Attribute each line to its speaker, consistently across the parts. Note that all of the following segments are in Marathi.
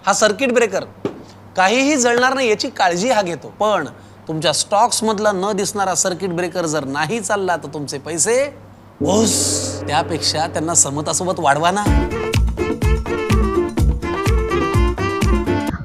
Speaker 1: हा सर्किट ब्रेकर काहीही जळणार नाही याची काळजी हा घेतो, पण तुमच्या स्टॉक्स मधला न दिसणारा सर्किट ब्रेकर जर नाही चालला तर तुमचे पैसे ओस. त्यापेक्षा त्यांना समतासोबत वाढवा ना.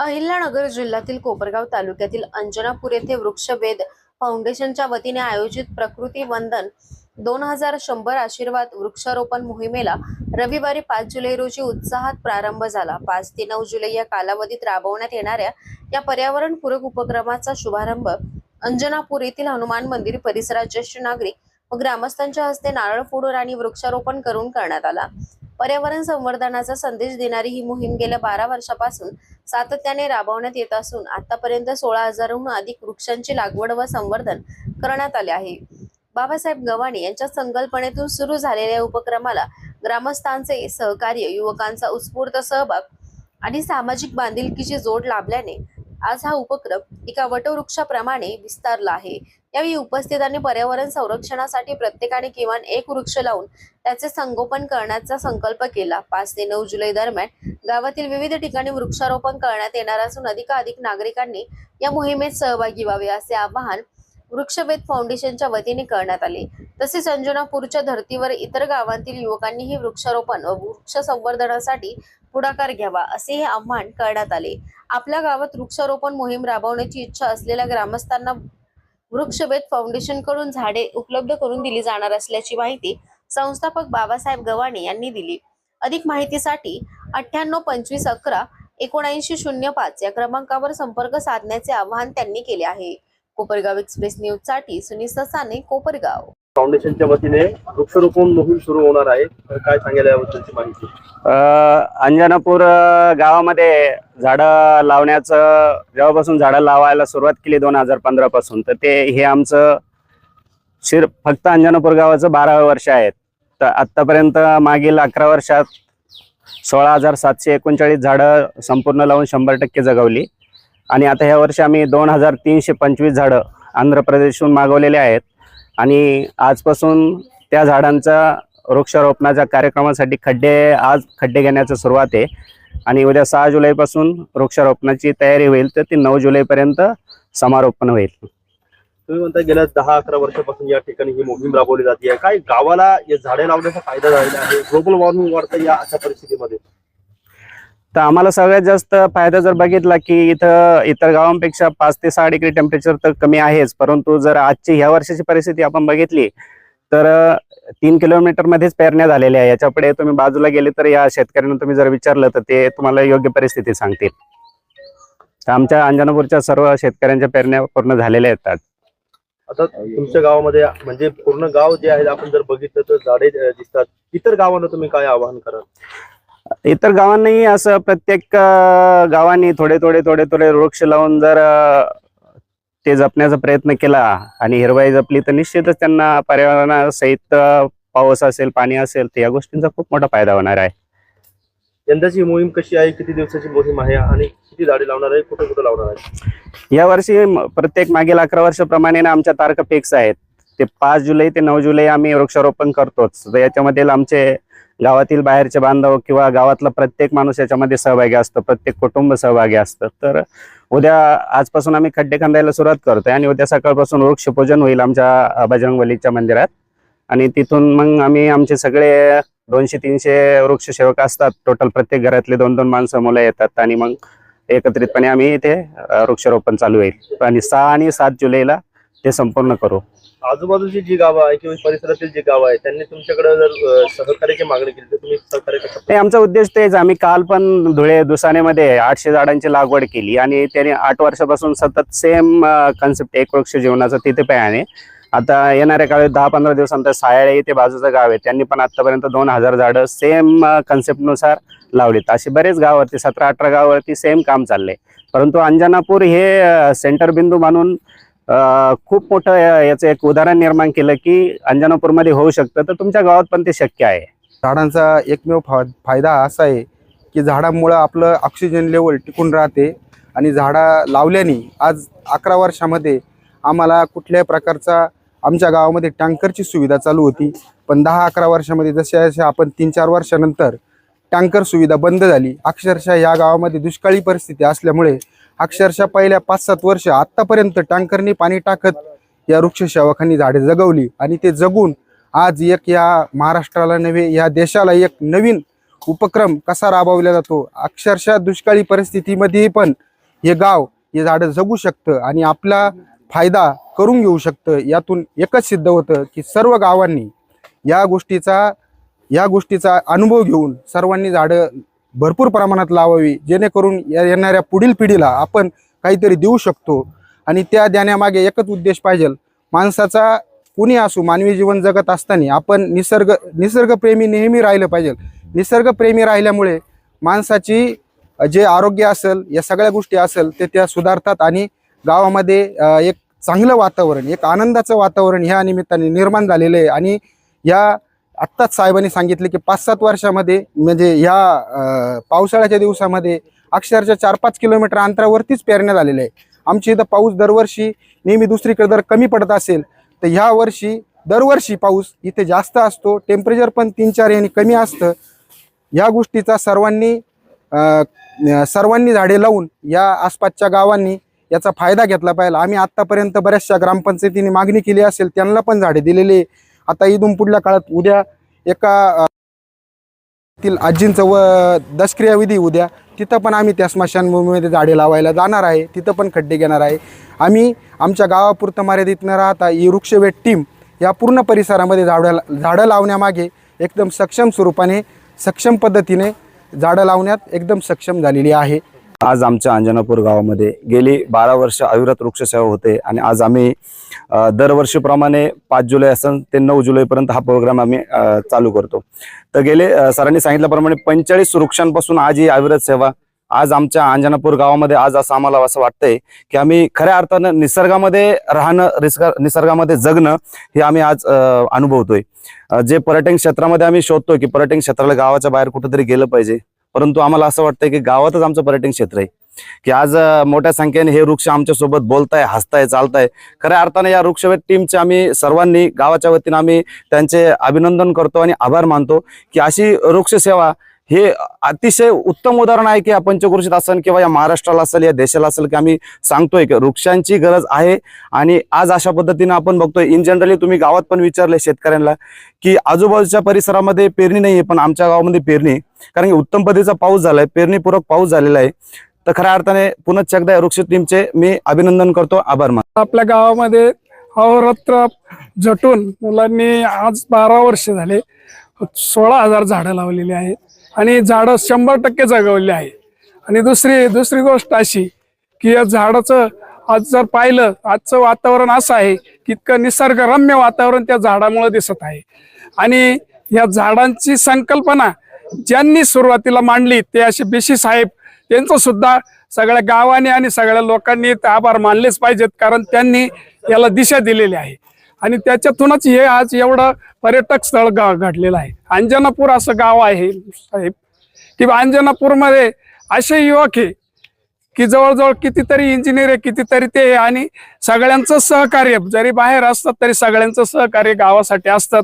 Speaker 2: अहिल्यानगर जिल्ह्यातील कोपरगाव तालुक्यातील अंजनापूर येथे वृक्षवेध फाउंडेशनच्या वतीने आयोजित प्रकृती वंदन 2100 आशीर्वाद वृक्षारोपण मोहिमेला रविवारी 5 जुलै रोजी उत्साहात प्रारंभ झाला. 5 ते 9 जुलै या कालावधीत राबवण्यात येणाऱ्या या पर्यावरणपूरक उपक्रमाचा शुभारंभ अंजनापूर येथील हनुमान मंदिर परिसरात ज्येष्ठ नागरिक व ग्रामस्थांच्या हस्ते नारळ फोडून आणि वृक्षारोपण करून करण्यात आला. पर्यावरण संवर्धनाचा संदेश देणारी ही मोहीम गेल्या 12 वर्षापासून सातत्याने राबवण्यात येत असून आतापर्यंत 16,000हून अधिक वृक्षांची लागवड व संवर्धन करण्यात आले आहे. बाबासाहेब गव्हाणे यांच्या संकल्पनेतून सुरू झालेल्या या उपक्रमाला ग्रामस्थांचे सहकार्य, युवकांचा उत्स्फूर्त सहभाग आणि सामाजिक बांधिलकीची जोड लाभल्याने आज हा उपक्रम एका वटवृक्षाप्रमाणे विस्तारला आहे. यावेळी उपस्थितांनी पर्यावरण संरक्षणासाठी प्रत्येकाने किमान एक वृक्ष लावून त्याचे संगोपन करण्याचा संकल्प केला. 5 ते 9 जुलै दरम्यान गावातील विविध ठिकाणी वृक्षारोपण करण्यात येणार असून अधिकाधिक नागरिकांनी या मोहिमेत सहभागी व्हावे असे आवाहन वृक्षवेध फाउंडेशनच्या वतीने करण्यात आले. तसेच अंजनापूरच्या धर्तीवर इतर गावांतील युवकांनीही वृक्षारोपण व वृक्ष संवर्धनासाठी पुढाकार घ्यावा असेही आवाहन करण्यात आले. आपल्या गावात वृक्षारोपण मोहीम राबवण्याची इच्छा असलेल्या ग्रामस्थांना वृक्षवेध फाउंडेशन कडून झाडे उपलब्ध करून दिली जाणार असल्याची माहिती संस्थापक बाबासाहेब गव्हाणे यांनी दिली. अधिक माहितीसाठी 98 25 11 79 05 या क्रमांकावर संपर्क साधण्याचे आवाहन त्यांनी केले आहे. कोपरगाव एक्सप्रेस न्यूज साठी सुनील ससाने, कोपरगाव.
Speaker 3: फाउंडेशनच्या वतीने वृक्षारोपण मोहीम सुरू होणार आहे, काय सांगेल याबद्दलची माहिती?
Speaker 4: अंजनापूर गावामध्ये झाडं लावण्याचं जेव्हापासून झाडं लावायला सुरुवात केली 2015 पासून, तर ते हे आमचं फक्त अंजनापूर गावाचं 12 वर्ष आहेत. तर आतापर्यंत मागील 11 वर्षात 16,739 झाडं संपूर्ण लावून 100% जगवली. आणि आता ह्या वर्षी आम्ही 2,325 झाडं आंध्र प्रदेशहून मागवलेले आहेत. आणि आजपासून त्या झाडांचा वृक्षारोपणाच्या कार्यक्रमासाठी आज खड्डे घेण्याची सुरुवात आहे. आणि उद्या 6 जुलैपासून वृक्षारोपणाची तयारी होईल, तर ती 9 जुलैपर्यंत समारोपण होईल.
Speaker 3: तुम्ही म्हणता गेल्या 10-11 वर्षापासून या ठिकाणी ही मोहीम राबवली जाते. काय गावाला या झाडे लावण्याचा फायदा झालेला आहे? ग्लोबल वॉर्मिंग वाढतं या अशा परिस्थितीमध्ये.
Speaker 4: तर आम्हाला सगळ्यात जास्त फायदा जर बघितला की इथं इतर गावांपेक्षा 5 ते 6 डिग्री टेम्परेचर तर कमी आहेच, परंतु जर आजची ह्या वर्षाची परिस्थिती आपण बघितली तर 3 किलोमीटर मध्येच पेरण्या झालेल्या आहे. याच्यापुढे तुम्ही बाजूला गेले तर या शेतकऱ्यांना तुम्ही जर विचारलं तर ते तुम्हाला योग्य परिस्थिती सांगतील. तर आमच्या अंजनापूरच्या सर्व शेतकऱ्यांच्या पेरण्या पूर्ण झालेल्या आहेत.
Speaker 3: आता तुमच्या गावामध्ये म्हणजे पूर्ण गाव जे आहे आपण जर बघितलं तर झाडे दिसतात. इतर गावांना तुम्ही काय आवाहन कराल?
Speaker 4: इतर गावांनाही असं प्रत्येक गावांनी थोडे वृक्ष लावून जर ते जपण्याचा प्रयत्न केला आणि हिरवाई जपली तर निश्चितच त्यांना पर्यावरणासहित पाऊस असेल, पाणी असेल, तर या गोष्टींचा खूप मोठा फायदा होणार आहे.
Speaker 3: यंदाची मोहीम कशी आहे? किती दिवसाची मोहीम आहे आणि किती झाडे लावणार आहे? कुठे कुठे लावणार आहे?
Speaker 4: या वर्षी प्रत्येक मागील 11 वर्षाप्रमाणे आमच्या तारखा फिक्स आहेत. ते 5 जुलै ते 9 जुलै आम्ही वृक्षारोपण करतोच. तर याच्यामध्ये आमचे गावातील बाहेरचे बांधव किंवा गावातला प्रत्येक माणूस याच्यामध्ये सहभागी असतो, प्रत्येक कुटुंब सहभागी असतं. तर आजपासून आम्ही खड्डे खांदायला सुरुवात करतोय आणि उद्या सकाळपासून वृक्षपूजन होईल आमच्या बजरंगबलीच्या मंदिरात. आणि तिथून मग आम्ही आमचे सगळे 200-300 वृक्षसेवक असतात टोटल. प्रत्येक घरातले 2-2 माणसं मुलं येतात आणि मग एकत्रितपणे आम्ही इथे वृक्षारोपण चालू होईल. आणि 6 आणि 7 जुलैला ते संपूर्ण करू.
Speaker 3: आजूबाजूची जी गावं आहे किंवा परिसरातील जी गावं आहे त्यांनी तुमच्याकडे जर सहकार्याची मागणी केली तर तुम्ही सहकार्य कसं?
Speaker 4: नाही, आमचा उद्देश तेच. आम्ही काल पण धुळे दुसानेमध्ये 800 झाडांची लागवड केली आणि त्याने 8 वर्षापासून सतत सेम कन्सेप्ट एक वृक्ष जीवनाचा तिथे आहे. आता येणाऱ्या काळात 10-15 दिवसांतर सायाळे इथे बाजूचं गाव आहे, त्यांनी पण आतापर्यंत 2,000 झाडं सेम कन्सेप्टनुसार लावलीत. अशी बरेच गावावरती 17-18 गावावरती सेम काम चाललंय. परंतु अंजनापूर हे सेंटर बिंदू मानून खूप मोठं याचं एक उदाहरण निर्माण केलं की अंजनापूरमध्ये होऊ शकतं, तर तुमच्या गावात पण ते शक्य आहे.
Speaker 5: झाडांचा एकमेव फायदा असा आहे की झाडामुळं आपलं ऑक्सिजन लेवल टिकून राहते. आणि झाडं लावल्याने आज 11 वर्षामध्ये आम्हाला कुठल्याही प्रकारचा आमच्या गावामध्ये टँकरची सुविधा चालू होती, पण 10-11 वर्षामध्ये जसे आपण 3-4 वर्षानंतर टँकर सुविधा बंद झाली. अक्षरशः या गावामध्ये दुष्काळी परिस्थिती असल्यामुळे अक्षरशः पहिल्या 5-7 वर्ष आत्तापर्यंत टँकरनी पाणी टाकत या वृक्षसेवकांनी झाडे जगवली आणि ते जगून आज एक या महाराष्ट्राला नव्हे या देशाला एक नवीन उपक्रम कसा राबवला जातो. अक्षरशः दुष्काळी परिस्थितीमध्ये पण हे गाव हे झाडं जगू शकतं आणि आपला फायदा करून घेऊ शकतं. यातून एकच सिद्ध होतं की सर्व गावांनी या गोष्टीचा अनुभव घेऊन सर्वांनी झाडं भरपूर प्रमाणात लावावी, जेणेकरून येणाऱ्या पुढील पिढीला आपण काहीतरी देऊ शकतो. आणि त्या देण्यामागे एकच उद्देश पाहिजे, माणसाचा कुणी असो मानवी जीवन जगत असताना आपण निसर्गप्रेमी नेहमी राहिलं पाहिजे. निसर्गप्रेमी राहिल्यामुळे माणसाची जे आरोग्य असेल या सगळ्या गोष्टी असेल ते त्या सुधारतात आणि गावामध्ये एक चांगलं वातावरण, एक आनंदाचं वातावरण ह्या निमित्ताने निर्माण झालेलं आहे. आणि या आत्ताच साहेबांनी सांगितले की 5-7 वर्षामध्ये म्हणजे या पावसाळ्याच्या दिवसामध्ये अक्षरशः 4-5 किलोमीटर अंतरावरतीच पेरण्यात आलेलं आहे. आमच्या इथं पाऊस दरवर्षी नेहमी दुसरीकडे जर कमी पडत असेल तर ह्या वर्षी दरवर्षी पाऊस इथे जास्त असतो, टेम्परेचर पण 3-4 यांनी कमी असतं. या गोष्टीचा सर्वांनी झाडे लावून या आसपासच्या गावांनी याचा फायदा घेतला पाहिजे. आम्ही आत्तापर्यंत बऱ्याचशा ग्रामपंचायतीने मागणी केली असेल, त्यांना पण झाडे दिलेली. आता इथून पुढल्या काळात उद्या एका आजींचं दशक्रिया विधी उद्या, तिथं पण आम्ही त्या स्मशानभूमीमध्ये झाडे लावायला जाणार आहे, तिथं पण खड्डे घेणार आहे. आम्ही आमच्या गावापुरतं मर्यादित न राहता ही वृक्षवेध टीम या पूर्ण परिसरामध्ये झाडं लावण्यामागे एकदम सक्षम पद्धतीने झाडं लावण्यात एकदम सक्षम झालेली आहे.
Speaker 4: आज आमच्या अंजनापूर गावामध्ये गेली 12 वर्ष अविरत वृक्षसेवा होते आणि आज आम्ही दरवर्षीप्रमाणे 5 जुलै असं ते 9 जुलैपर्यंत हा प्रोग्राम आम्ही चालू करतो. तर गेले सरांनी सांगितल्याप्रमाणे 45 वृक्षांपासून आज ही अविरत सेवा आज आमच्या अंजनापूर गावामध्ये आज असं आम्हाला असं वाटतंय की आम्ही खऱ्या अर्थानं निसर्गामध्ये राहणं, निसर्गामध्ये जगणं हे आम्ही आज अनुभवतोय. जे पर्यटन क्षेत्रामध्ये आम्ही शोधतोय की पर्यटन क्षेत्राला गावाच्या बाहेर कुठेतरी गेलं पाहिजे, परंतु आम्हाला असं वाटतंय की गावातच आमचं पर्यटन क्षेत्र आहे की आज मोठ्या संख्येने हे वृक्ष आमच्यासोबत बोलताय, हसताय, चालताय. खऱ्या अर्थाने या वृक्षवेध टीमचे आम्ही सर्वांनी गावाच्या वतीनं आम्ही त्यांचे अभिनंदन करतो आणि आभार मानतो की अशी वृक्षसेवा हे अतिशय उत्तम उदाहरण आहे की या पंचक्रोशीत असेल किंवा या महाराष्ट्राला असेल, या देशाला असेल की आम्ही सांगतोय की वृक्षांची गरज आहे. आणि आज अशा पद्धतीनं आपण बघतोय इन जनरली तुम्ही गावात पण विचारले शेतकऱ्यांना की आजूबाजूच्या परिसरामध्ये पेरणी नाहीये, पण आमच्या गावामध्ये पेरणी, कारण की उत्तम पद्धतीचा पाऊस झालाय, पेरणीपूरक पाऊस झालेला आहे. तर खऱ्या अर्थाने पुन्हा एकदा या वृक्ष टीमचे मी अभिनंदन करतो, आभार मानतो.
Speaker 6: आपल्या गावामध्ये अहोरात्र झटून मुलांनी आज 12 वर्ष झाले 16,000 झाडं लावलेली आहेत आणि झाडं 100% जगवली आहे. आणि दुसरी गोष्ट अशी की या झाडाचं आज जर पाहिलं, आजचं वातावरण असं आहे की इतकं निसर्गरम्य वातावरण त्या झाडामुळे दिसत आहे. आणि या झाडांची संकल्पना ज्यांनी सुरुवातीला मांडली ते असे BC साहेब, त्यांचं सुद्धा सगळ्या गावाने आणि सगळ्या लोकांनी आभार मानलेच पाहिजेत, कारण त्यांनी याला दिशा दिलेली आहे. आणि त्याच्यातूनच हे आज एवढं पर्यटक स्थळ घडलेलं आहे. अंजनापूर असं गाव आहे साहेब की अंजनापूरमध्ये असे युवक आहे की जवळजवळ कितीतरी इंजिनियर आहे, कितीतरी ते आहे. आणि सगळ्यांचं सहकार्य जरी बाहेर असतात तरी सगळ्यांचं सहकार्य गावासाठी असतात.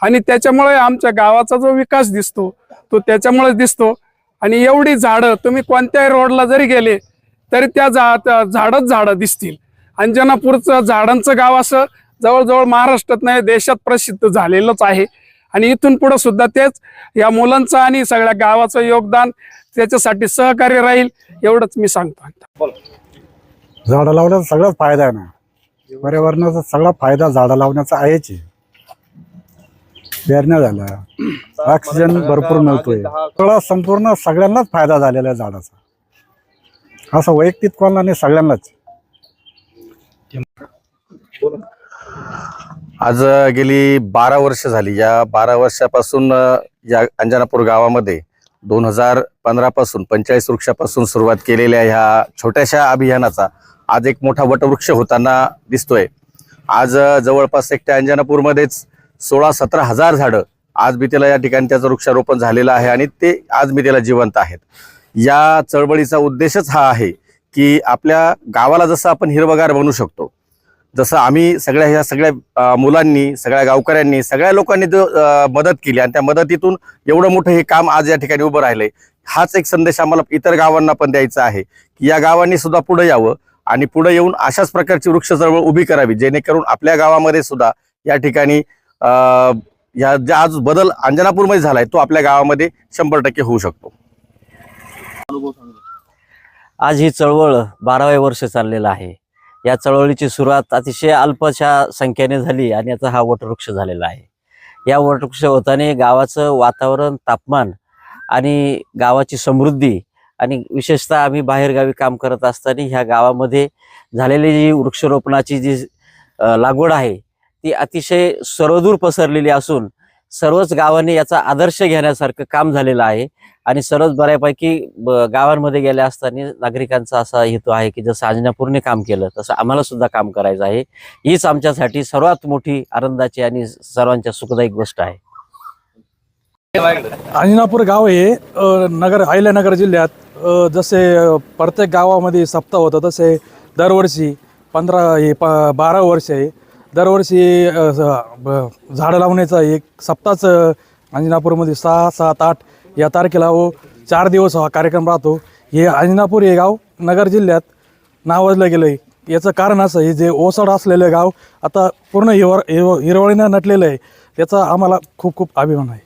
Speaker 6: आणि त्याच्यामुळे आमच्या गावाचा जो विकास दिसतो तो त्याच्यामुळे दिसतो. आणि एवढी झाडं तुम्ही कोणत्याही रोडला जरी गेले तरी त्या झाडं दिसतील. अंजनापूरचं झाडांचं गाव असं जवळजवळ महाराष्ट्रात नाही देशात प्रसिद्ध झालेलंच आहे. आणि इथून पुढे सुद्धा तेच या मुलांचं आणि सगळ्या गावाचं योगदान त्याच्यासाठी सहकार्य राहील एवढंच मी सांगतो.
Speaker 7: झाडं लावण्याचा सगळाच फायदा आहे ना, पर्यावरणाचा सगळा फायदा झाडं लावण्याचा आहेच. पेरण्या झाल्या, ऑक्सिजन भरपूर मिळतोय, सगळा संपूर्ण सगळ्यांनाच फायदा झालेला आहे झाडाचा, असं वैयक्तिक कोणाला नाही, सगळ्यांनाच.
Speaker 8: आज गेली 12 वर्ष झाली. या 12 वर्षापासून या अंजनापूर गावामध्ये 2015 पासून 45 वृक्षापासून सुरुवात केलेल्या ह्या छोट्याशा अभियानाचा आज एक मोठा वटवृक्ष होताना दिसतोय. आज जवळपास एकट्या अंजनापूरमध्येच 16-17 हजार झाडं आज बितेला या ठिकाणी त्याचं वृक्षारोपण झालेलं आहे आणि ते आज बितेला जिवंत आहेत. या चळवळीचा उद्देशच हा आहे की आपल्या गावाला जसं आपण हिरवगार बनवू शकतो जसं आम्ही ह्या सगळ्या मुलांनी, सगळ्या गावकऱ्यांनी, सगळ्या लोकांनी जो मदत केली आणि त्या मदतीतून एवढं मोठं हे काम आज या ठिकाणी उभं राहिलंय, हाच एक संदेश आम्हाला इतर गावांना पण द्यायचा आहे की या गावांनी सुद्धा पुढे यावं आणि पुढे येऊन अशाच प्रकारची वृक्ष चळवळ उभी करावी, जेणेकरून आपल्या गावामध्ये सुद्धा या ठिकाणी या ज्या आज बदल अंजनापूरमध्ये झालाय तो आपल्या गावामध्ये 100% होऊ शकतो.
Speaker 9: आज ही चळवळ 12वे वर्ष चाललेलं आहे. या चळवळीची सुरुवात अतिशय अल्पशा संख्येने झाली आणि याचा हा वटवृक्ष झालेला आहे. या वटवृक्ष होताने गावाचं वातावरण, तापमान आणि गावाची समृद्धी आणि विशेषतः आम्ही बाहेरगावी काम करत असताना ह्या गावामध्ये झालेली जी वृक्षारोपणाची जी लागवड आहे ती अतिशय सर्वदूर पसरलेली असून सर्वच गावांनी याचा आदर्श घेण्यासारखं काम झालेलं आहे आणि सर्वच बऱ्यापैकी गावांमध्ये गेल्या असताना नागरिकांचा असा हेतू आहे की जसं अंजनापूरने काम केलं तसं आम्हाला सुद्धा काम करायचं आहे. हीच आमच्यासाठी सर्वात मोठी आनंदाची आणि सर्वांच्या सुखदायक गोष्ट आहे.
Speaker 7: अंजनापूर गाव हे अहिल्यानगर जिल्ह्यात जसे प्रत्येक गावामध्ये सप्ताह होतं तसे दरवर्षी 12 वर्ष आहे. दरवर्षी झाडं लावण्याचा एक सप्ताहच अंजनापूरमध्ये 6, 7, 8 या तारखेला 4 दिवस हा कार्यक्रम राहतो. हे अंजनापूर हे गाव नगर जिल्ह्यात नावाजलं गेलं आहे. याचं कारण असं आहे, जे ओसाड असलेलं गाव आता पूर्ण हिरवळीनं नटलेलं आहे. त्याचा आम्हाला खूप खूप अभिमान आहे.